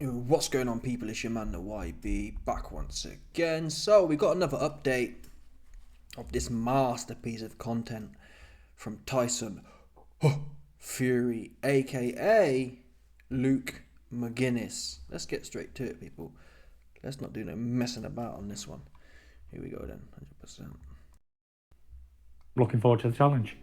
What's going on, people? It's your man, the YB, back once again. So, we got another update of this masterpiece of content from Tyson Fury, aka Luke McGuinness. Let's get straight to it, people. Let's not do no messing about on this one. Here we go then, 100%. Looking forward to the challenge.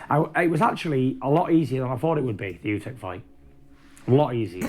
It was actually a lot easier than I thought it would be, the Usyk fight. A lot easier.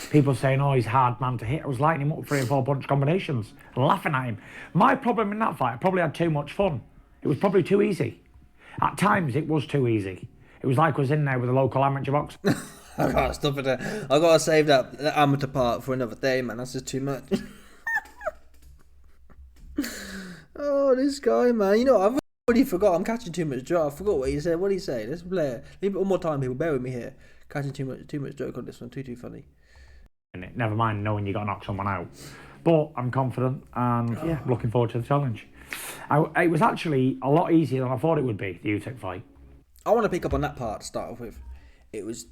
People saying, oh, he's a hard man to hit. I was lighting him up 3 or 4 punch combinations, laughing at him. My problem in that fight, I probably had too much fun. It was probably too easy. At times, it was too easy. It was like I was in there with a local amateur boxer. I gotta stop it. I gotta save that amateur part for another day, man. That's just too much. Oh, this guy, man. You know, I've already forgot. I'm catching too much joke. I forgot what he said. What did he say? Let's play it. Leave it one more time, people. Bear with me here. Catching too much joke on this one. Too funny. Never mind knowing you got to knock someone out. But I'm confident and, yeah, looking forward to the challenge. It was actually a lot easier than I thought it would be, the Usyk fight. I want to pick up on that part to start off with. It was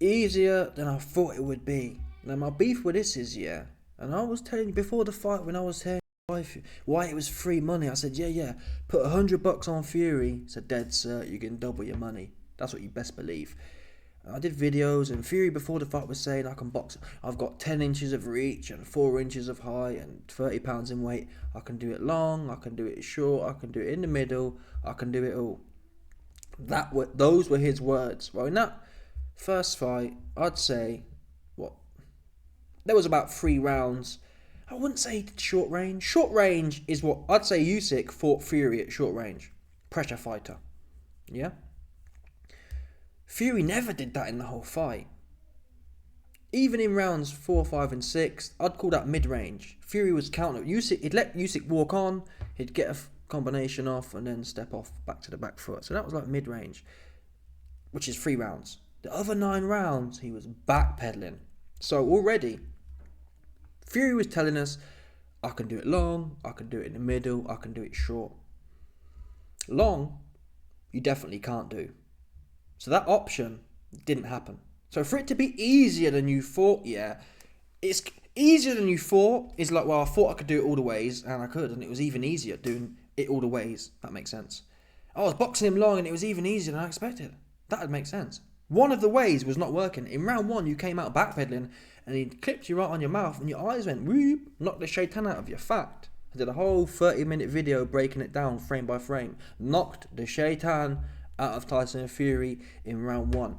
easier than I thought it would be. Now, my beef with this is, yeah, and I was telling you before the fight when I was saying why it was free money. I said, yeah, put $100 on Fury. It's a dead cert. You can double your money. That's what you best believe. I did videos, and Fury before the fight was saying I can box. I've got 10 inches of reach and 4 inches of height and 30 pounds in weight. I can do it long. I can do it short. I can do it in the middle. I can do it all. Those were his words. Well, in that first fight, I'd say there was about 3 rounds. I wouldn't say short range. Short range is what I'd say Usyk fought Fury at short range. Pressure fighter. Yeah? Fury never did that in the whole fight. Even in rounds 4, 5 and 6, I'd call that mid-range. Fury was counter. He'd let Usyk walk on, he'd get a combination off and then step off back to the back foot. So that was like mid-range, which is 3 rounds. The other 9 rounds, he was backpedaling. So already, Fury was telling us, I can do it long, I can do it in the middle, I can do it short. Long, you definitely can't do. So that option didn't happen. So for it to be easier than you thought, yeah, it's easier than you thought. It's like, well, I thought I could do it all the ways, and I could, and it was even easier doing it all the ways. That makes sense. I was boxing him long, and it was even easier than I expected. That would make sense. One of the ways was not working. In round 1, you came out backpedaling, and he clipped you right on your mouth, and your eyes went, whoop, knocked the shaitan out of your fact. I did a whole 30-minute video breaking it down frame by frame. Knocked the shaitan out of Tyson Fury in round 1.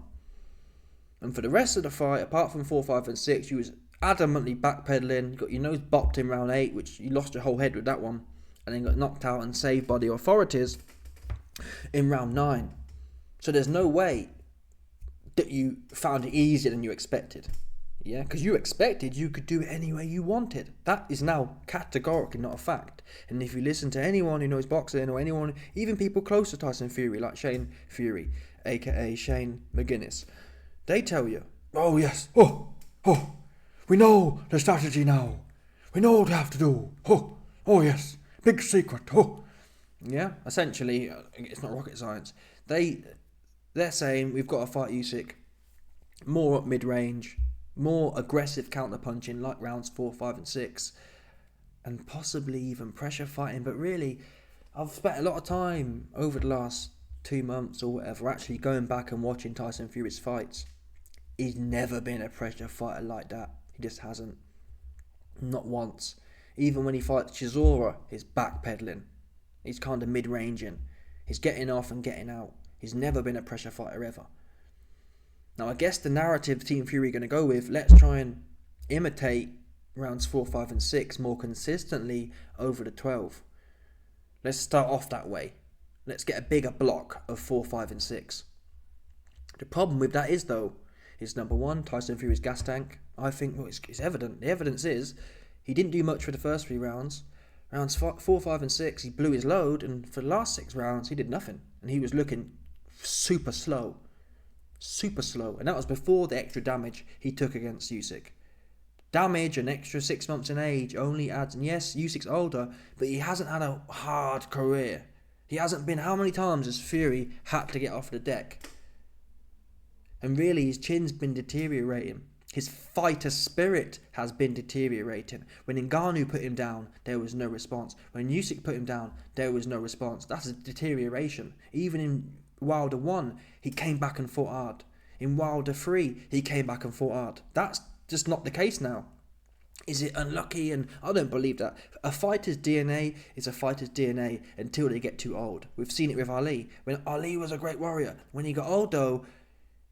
And for the rest of the fight, apart from 4, 5 and 6, you was adamantly backpedaling. You got your nose bopped in round 8, which you lost your whole head with that one, and then got knocked out and saved by the authorities in round 9. So there's no way that you found it easier than you expected. Yeah, because you expected you could do it any way you wanted. That is now categorically not a fact. And if you listen to anyone who knows boxing, or anyone, even people close to Tyson Fury, like Shane Fury, aka Shane McGuinness, they tell you, oh yes, we know the strategy now. We know what we have to do. Oh yes, big secret. Yeah, essentially, it's not rocket science. They're saying we've got to fight Usyk more up mid-range, more aggressive counter-punching like rounds 4, 5 and 6, and possibly even pressure fighting. But really, I've spent a lot of time over the last 2 months or whatever actually going back and watching Tyson Fury's fights. He's never been a pressure fighter like that. He just hasn't. Not once. Even when he fights Chisora, he's backpedaling. He's kind of mid-ranging. He's getting off and getting out. He's never been a pressure fighter ever. Now, I guess the narrative Team Fury are going to go with, let's try and imitate rounds 4, 5 and 6 more consistently over the 12. Let's start off that way. Let's get a bigger block of 4, 5 and 6. The problem with that is, though, is number 1, Tyson Fury's gas tank. I think it's evident. The evidence is he didn't do much for the first 3 rounds. Rounds 4, 5 and 6, he blew his load, and for the last 6 rounds, he did nothing. And he was looking super slow. And that was before the extra damage he took against Usyk. Damage, an extra 6 months in age, only adds, and yes, Usyk's older, but he hasn't had a hard career. He hasn't been, how many times has Fury had to get off the deck? And really, his chin's been deteriorating. His fighter spirit has been deteriorating. When Ngannou put him down, there was no response. When Usyk put him down, there was no response. That's a deterioration. Even in Wilder 1, he came back and fought hard. In Wilder 3, he came back and fought hard. That's just not the case now. Is it unlucky? And I don't believe that. A fighter's DNA is a fighter's DNA until they get too old. We've seen it with Ali. When Ali was a great warrior, when he got old though,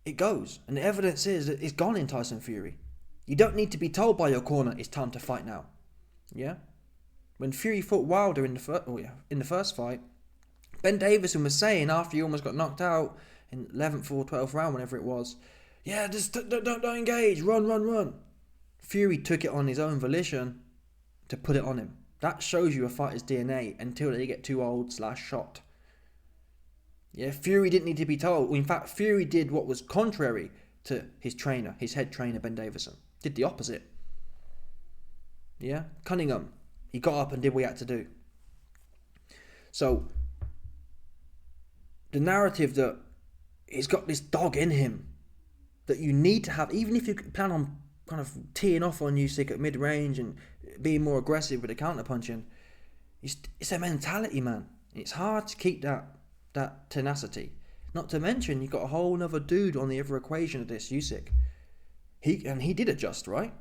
it goes. And the evidence is that it's gone in Tyson Fury. You don't need to be told by your corner it's time to fight now. Yeah? When Fury fought Wilder in the first fight, Ben Davison was saying after he almost got knocked out in 11th or 12th round, whenever it was, yeah, just don't engage, run. Fury took it on his own volition to put it on him. That shows you a fighter's DNA until they get too old / shot. Yeah, Fury didn't need to be told. In fact, Fury did what was contrary to his trainer, his head trainer, Ben Davison. Did the opposite. Yeah, Cunningham, he got up and did what he had to do. So, the narrative that he's got this dog in him that you need to have, even if you plan on kind of teeing off on Usyk at mid-range and being more aggressive with the counter-punching, it's a mentality, man. It's hard to keep that tenacity. Not to mention, you've got a whole other dude on the other equation of this, Usyk. He did adjust, right?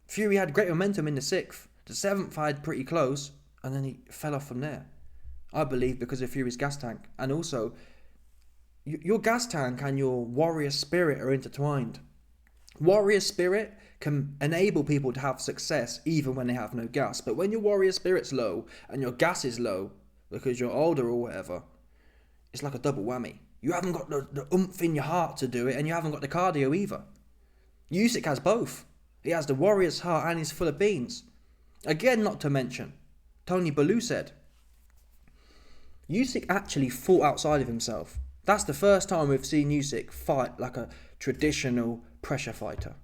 Fury had great momentum in the 6th. The 7th had pretty close, and then he fell off from there. I believe because of Fury's gas tank. And also, your gas tank and your warrior spirit are intertwined. Warrior spirit can enable people to have success even when they have no gas. But when your warrior spirit's low and your gas is low because you're older or whatever, it's like a double whammy. You haven't got the oomph in your heart to do it, and you haven't got the cardio either. Usyk has both. He has the warrior's heart and he's full of beans. Again, not to mention, Tony Bellew said, Usyk actually fought outside of himself. That's the first time we've seen Usyk fight like a traditional pressure fighter.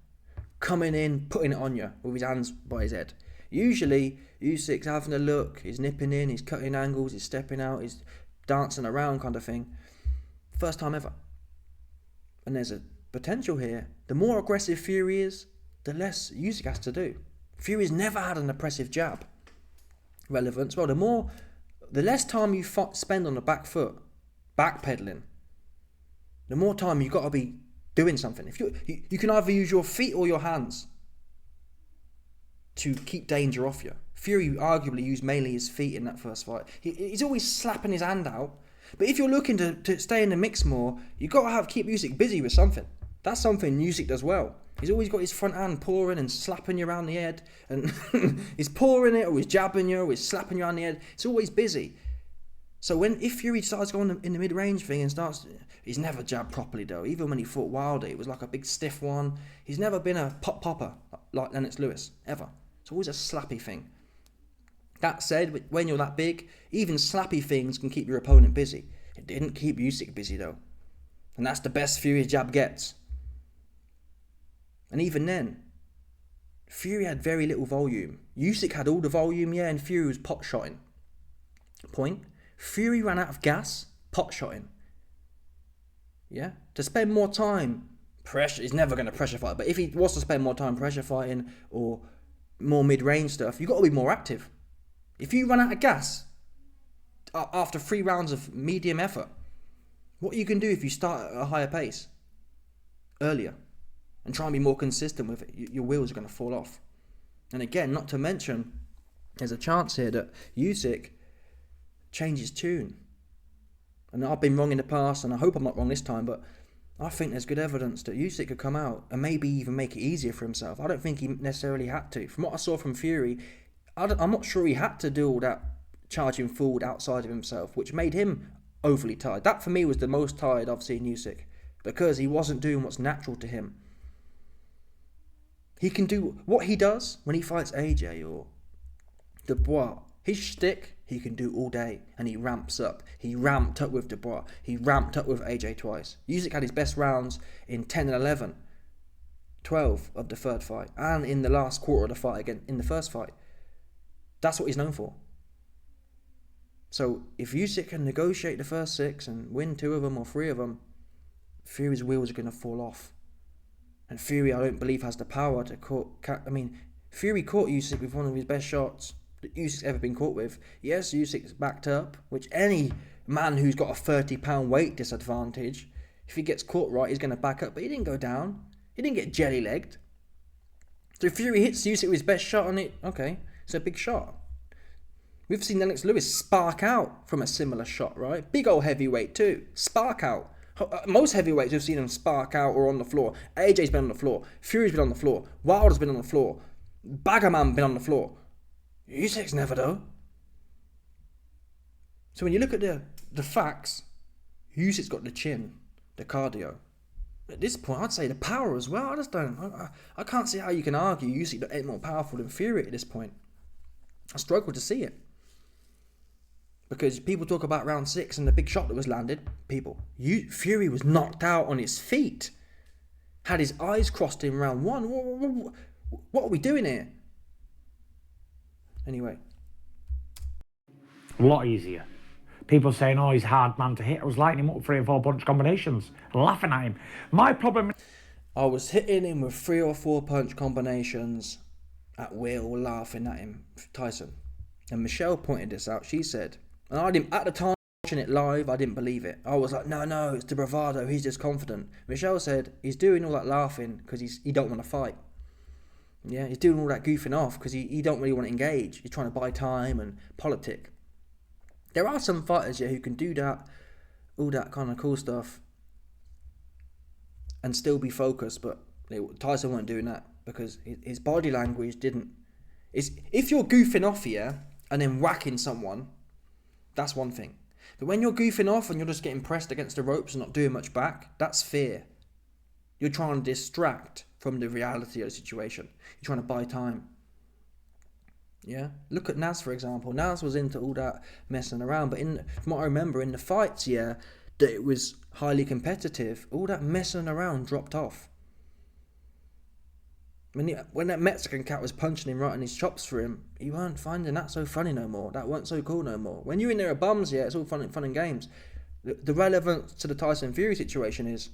Coming in, putting it on you with his hands by his head. Usually, Usyk's having a look, he's nipping in, he's cutting angles, he's stepping out, he's dancing around kind of thing. First time ever. And there's a potential here. The more aggressive Fury is, the less Usyk has to do. Fury's never had an oppressive jab. Relevance, well, the less time you spend on the back foot, backpedaling, the more time you've got to be doing something. If you can either use your feet or your hands to keep danger off you. Fury arguably used mainly his feet in that first fight. He's always slapping his hand out. But if you're looking to stay in the mix more, you've got to keep Usyk busy with something. That's something Usyk does well. He's always got his front hand pouring and slapping you around the head. And he's pouring it, or he's jabbing you, or he's slapping you around the head. It's always busy. So if Fury starts going in the mid-range thing and starts... He's never jabbed properly though. Even when he fought Wilder, it was like a big stiff one. He's never been a popper like Lennox Lewis, ever. It's always a slappy thing. That said, when you're that big, even slappy things can keep your opponent busy. It didn't keep Usyk busy though. And that's the best Fury's jab gets. And even then, Fury had very little volume. Usyk had all the volume, yeah, and Fury was pot-shotting. Point. Fury ran out of gas, pot-shotting. Yeah? To spend more time, he's never going to pressure fight, but if he was to spend more time pressure fighting or more mid-range stuff, you've got to be more active. If you run out of gas after 3 rounds of medium effort, what you can do if you start at a higher pace earlier and try and be more consistent with it, your wheels are going to fall off. And again, not to mention, there's a chance here that Usyk changes tune. And I've been wrong in the past, and I hope I'm not wrong this time, but I think there's good evidence that Usyk could come out and maybe even make it easier for himself. I don't think he necessarily had to. From what I saw from Fury, I'm not sure he had to do all that charging forward outside of himself, which made him overly tired. That for me was the most tired I've seen Usyk, because he wasn't doing what's natural to him. He can do what he does when he fights AJ or Dubois. His shtick, he can do all day, and he ramps up. He ramped up with Dubois. He ramped up with AJ twice. Usyk had his best rounds in 10 and 11, 12 of the third fight, and in the last quarter of the fight again, in the first fight. That's what he's known for. So if Usyk can negotiate the first 6 and win 2 of them or 3 of them, Fury's wheels are going to fall off. And Fury, I don't believe, has the power to Fury caught Usyk with one of his best shots that Usyk's ever been caught with. Yes, Usyk's backed up, which any man who's got a 30-pound weight disadvantage, if he gets caught right, he's going to back up. But he didn't go down. He didn't get jelly-legged. So Fury hits Usyk with his best shot on it. Okay, it's a big shot. We've seen Lennox Lewis spark out from a similar shot, right? Big old heavyweight too. Spark out. Most heavyweights we've seen them spark out or on the floor. AJ's been on the floor. Fury's been on the floor. Wilder's been on the floor. Baggerman been on the floor. Usyk's never though. So when you look at the facts, Usyk's got the chin, the cardio. At this point, I'd say the power as well. I just don't. I can't see how you can argue Usyk ain't more powerful than Fury at this point. I struggle to see it. Because people talk about round 6 and the big shot that was landed. Fury was knocked out on his feet. Had his eyes crossed in round 1. What are we doing here? Anyway. A lot easier. People saying, he's a hard man to hit. I was lighting him up 3 and 4 punch combinations. Laughing at him. My problem... I was hitting him with 3 or 4 punch combinations at will, laughing at him. Tyson. And Michelle pointed this out. She said... And I didn't, at the time, watching it live, I didn't believe it. I was like, no, it's the bravado, he's just confident. Michelle said he's doing all that laughing because he don't want to fight. Yeah, he's doing all that goofing off because he don't really want to engage. He's trying to buy time and politic. There are some fighters, who can do that, all that kind of cool stuff and still be focused, but Tyson weren't doing that because his body language didn't... If you're goofing off here and then whacking someone... That's one thing. But when you're goofing off and you're just getting pressed against the ropes and not doing much back, that's fear. You're trying to distract from the reality of the situation. You're trying to buy time. Yeah? Look at Naz, for example. Naz was into all that messing around. But from what I remember, in the fights, that it was highly competitive, all that messing around dropped off. When that Mexican cat was punching him right in his chops for him, he weren't finding that so funny no more. That weren't so cool no more. When you're in there at bums, it's all fun and games. The relevance to the Tyson Fury situation is,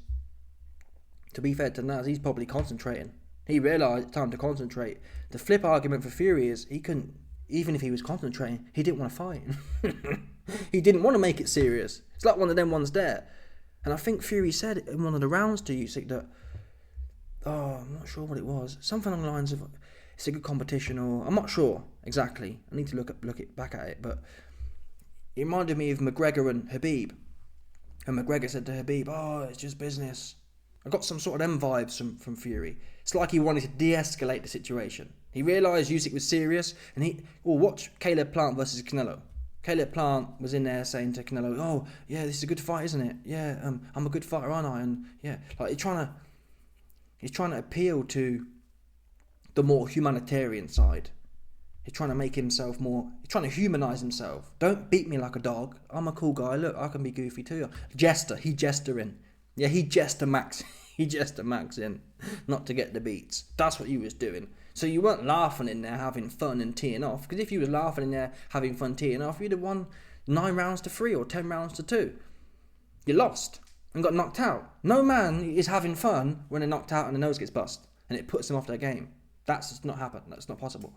to be fair to Naz, he's probably concentrating. He realised it's time to concentrate. The flip argument for Fury is he couldn't, even if he was concentrating, he didn't want to fight. He didn't want to make it serious. It's like one of them ones there. And I think Fury said in one of the rounds to Usyk that, I'm not sure what it was. Something along the lines of, it's a good competition, or I'm not sure exactly. I need to look it back at it, but it reminded me of McGregor and Habib. And McGregor said to Habib, it's just business. I got some sort of them vibes from Fury. It's like he wanted to de-escalate the situation. He realised Usyk was serious, and watch Caleb Plant versus Canelo. Caleb Plant was in there saying to Canelo, this is a good fight, isn't it? Yeah, I'm a good fighter, aren't I? And yeah, like He's trying to appeal to the more humanitarian side. He's trying to make himself more... He's trying to humanise himself. Don't beat me like a dog. I'm a cool guy. Look, I can be goofy too. Jester. He gesturing. Yeah, he jester max. He jester max in. Not to get the beats. That's what you was doing. So you weren't laughing in there having fun and teeing off. Because if you was laughing in there having fun teeing off, you'd have won 9 rounds to 3 or 10 rounds to 2. You lost and got knocked out. No man is having fun when they're knocked out and the nose gets bust and it puts them off their game. That's just not happened. That's not possible.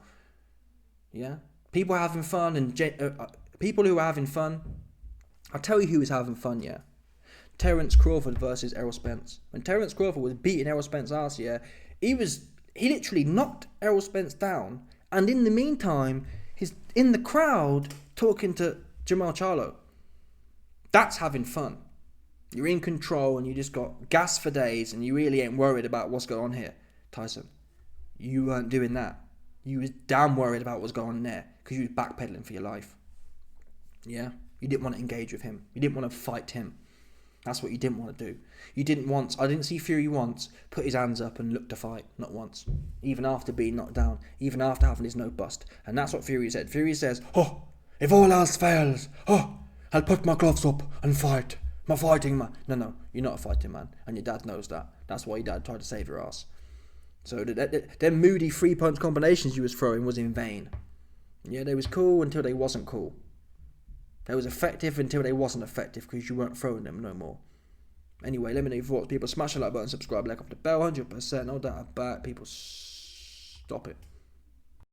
Yeah? People are having fun and people who are having fun, I'll tell you who was having fun, yeah? Terence Crawford versus Errol Spence. When Terence Crawford was beating Errol Spence's ass, he literally knocked Errol Spence down, and in the meantime, he's in the crowd talking to Jamal Charlo. That's having fun. You're in control and you just got gas for days and you really ain't worried about what's going on here. Tyson, you weren't doing that. You was damn worried about what's going on there because you was backpedaling for your life. Yeah? You didn't want to engage with him. You didn't want to fight him. That's what you didn't want to do. You didn't once, I didn't see Fury once put his hands up and look to fight. Not once. Even after being knocked down. Even after having his nose bust. And that's what Fury said. Fury says, if all else fails, I'll put my gloves up and fight. I'm a fighting man. No, you're not a fighting man. And your dad knows that. That's why your dad tried to save your ass. So them moody 3-punch combinations you was throwing was in vain. Yeah, they was cool until they wasn't cool. They was effective until they wasn't effective because you weren't throwing them no more. Anyway, let me know your thoughts, people. Smash the like button, subscribe, like off the bell, 100%. No doubt about it, people. Stop it.